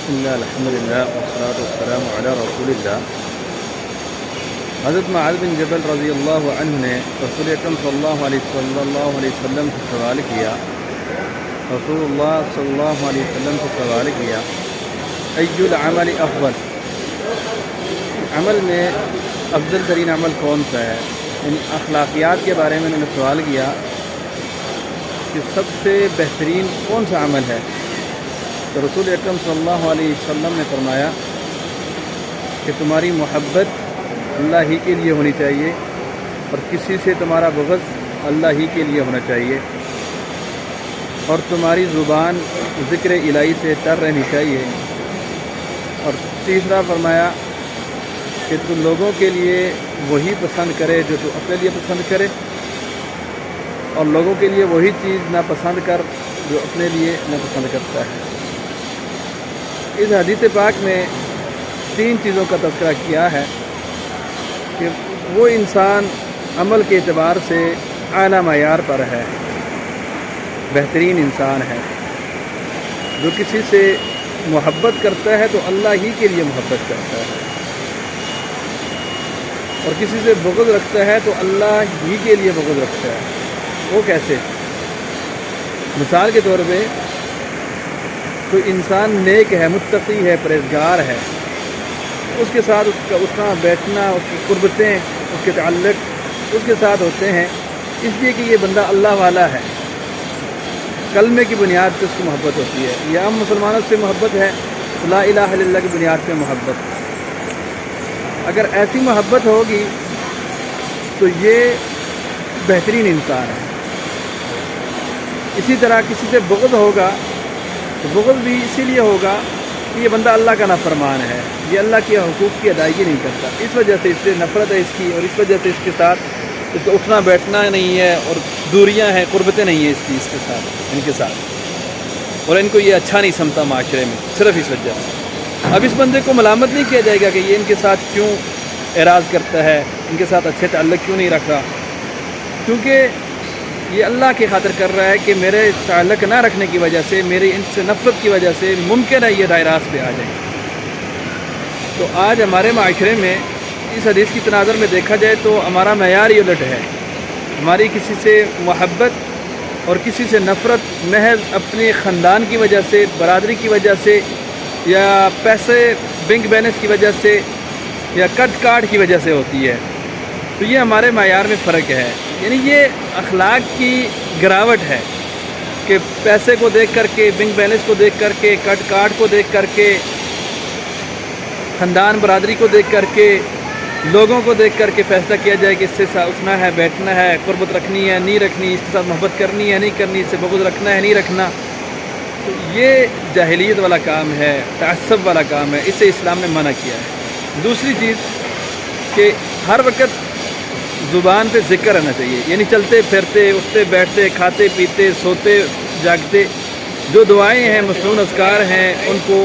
بسم اللہ الحمد للہ والصلاۃ والسلام علی رسول اللہ۔ حضرت معاذ بن جبل رضی اللہ عنہ نے رسول اکرم صلی اللہ علیہ وسلم سے سوال کیا ای العمل افضل، عمل میں افضل ترین عمل کون سا ہے؟ ان اخلاقیات کے بارے میں انہوں نے سوال کیا کہ سب سے بہترین کون سا عمل ہے؟ تو رسول اکرم صلی اللہ علیہ وسلم نے فرمایا کہ تمہاری محبت اللہ ہی کے لیے ہونی چاہیے اور کسی سے تمہارا بغض اللہ ہی کے لیے ہونا چاہیے، اور تمہاری زبان ذکر الہی سے تر رہنی چاہیے، اور تیسرا فرمایا کہ تو لوگوں کے لیے وہی پسند کرے جو تو اپنے لیے پسند کرے، اور لوگوں کے لیے وہی چیز ناپسند کر جو اپنے لیے ناپسند کرتا ہے۔ اس حدیث پاک میں 3 چیزوں کا تذکرہ کیا ہے کہ وہ انسان عمل کے اعتبار سے اعلیٰ معیار پر ہے، بہترین انسان ہے، جو کسی سے محبت کرتا ہے تو اللہ ہی کے لیے محبت کرتا ہے، اور کسی سے بغض رکھتا ہے تو اللہ ہی کے لیے بغض رکھتا ہے۔ وہ کیسے؟ مثال کے طور پہ کوئی انسان نیک ہے، متقی ہے، پرہیزگار ہے، اس کے ساتھ اس کا اٹھنا بیٹھنا، اس کی قربتیں، اس کے تعلق اس کے ساتھ ہوتے ہیں اس لیے کہ یہ بندہ اللہ والا ہے، کلمے کی بنیاد پہ اس کو محبت ہوتی ہے، یا عام مسلمانوں سے محبت ہے لا الہ الا اللہ کی بنیاد پہ محبت۔ اگر ایسی محبت ہوگی تو یہ بہترین انسان ہے۔ اسی طرح کسی سے بغض ہوگا تو بغض بھی اسی لیے ہوگا کہ یہ بندہ اللہ کا نافرمان ہے، یہ اللہ کے حقوق کی ادائیگی نہیں کرتا، اس وجہ سے اس سے نفرت ہے اس کی، اور اس وجہ سے اس کے ساتھ اس کا اٹھنا بیٹھنا نہیں ہے، اور دوریاں ہیں، قربتیں نہیں ہیں اس کی، اس کے ساتھ، ان کے ساتھ، اور ان کو یہ اچھا نہیں سمجھتا معاشرے میں، صرف اس وجہ سے۔ اب اس بندے کو ملامت نہیں کیا جائے گا کہ یہ ان کے ساتھ کیوں اعراض کرتا ہے، ان کے ساتھ اچھے تعلق کیوں نہیں رکھ رہا، کیونکہ یہ اللہ کی خاطر کر رہا ہے کہ میرے تعلق نہ رکھنے کی وجہ سے، میری ان سے نفرت کی وجہ سے ممکن ہے یہ دائرات پہ آ جائیں۔ تو آج ہمارے معاشرے میں اس حدیث کی تناظر میں دیکھا جائے تو ہمارا معیار ہی الٹ ہے، ہماری کسی سے محبت اور کسی سے نفرت محض اپنے خاندان کی وجہ سے، برادری کی وجہ سے، یا پیسے بینک بیلنس کی وجہ سے، یا کٹ کاٹ کی وجہ سے ہوتی ہے۔ تو یہ ہمارے معیار میں فرق ہے، یعنی یہ اخلاق کی گراوٹ ہے کہ پیسے کو دیکھ کر کے، بینک بیلنس کو دیکھ کر کے، کٹ کاٹ کو دیکھ کر کے، خاندان برادری کو دیکھ کر کے، لوگوں کو دیکھ کر کے فیصلہ کیا جائے کہ اس سے اٹھنا ہے بیٹھنا ہے، قربت رکھنی ہے نہیں رکھنی، اس کے ساتھ محبت کرنی ہے نہیں کرنی، اس سے بغض رکھنا ہے نہیں رکھنا۔ تو یہ جاہلیت والا کام ہے، تعصب والا کام ہے، اسے اسلام نے منع کیا ہے۔ دوسری چیز کہ ہر وقت زبان پہ ذکر رہنا چاہیے، یعنی چلتے پھرتے، اٹھتے بیٹھتے، کھاتے پیتے، سوتے جاگتے جو دعائیں ہیں، مسنون اذکار ہیں، ان کو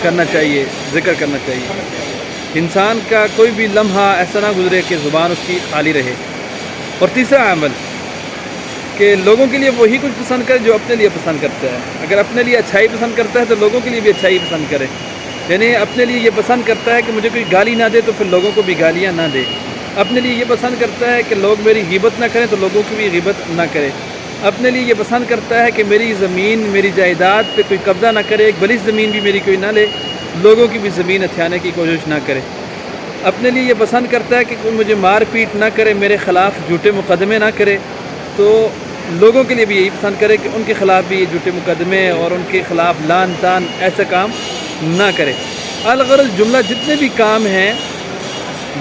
کرنا چاہیے، ذکر کرنا چاہیے۔ انسان کا کوئی بھی لمحہ ایسا نہ گزرے کہ زبان اس کی خالی رہے۔ اور تیسرا عمل کہ لوگوں کے لیے وہی کچھ پسند کرے جو اپنے لیے پسند کرتا ہے۔ اگر اپنے لیے اچھائی پسند کرتا ہے تو لوگوں کے لیے بھی اچھائی پسند کرے، یعنی اپنے لیے یہ پسند کرتا ہے کہ مجھے کوئی گالی نہ دے تو پھر لوگوں کو بھی گالیاں نہ دے، اپنے لیے یہ پسند کرتا ہے کہ لوگ میری غیبت نہ کریں تو لوگوں کی بھی غیبت نہ کرے، اپنے لیے یہ پسند کرتا ہے کہ میری زمین، میری جائیداد پہ کوئی قبضہ نہ کرے، ایک بلش زمین بھی میری کوئی نہ لے، لوگوں کی بھی زمین ہتھیانے کی کوشش نہ کرے، اپنے لیے یہ پسند کرتا ہے کہ کوئی مجھے مار پیٹ نہ کرے، میرے خلاف جھوٹے مقدمے نہ کرے، تو لوگوں کے لیے بھی یہی پسند کرے کہ ان کے خلاف بھی یہ جھوٹے مقدمے اور ان کے خلاف لان تان ایسا کام نہ کرے۔ الغرض جملہ جتنے بھی کام ہیں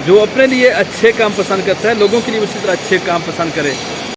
جو اپنے لیے اچھے کام پسند کرتا ہے، لوگوں کے لیے اسی طرح اچھے کام پسند کرے۔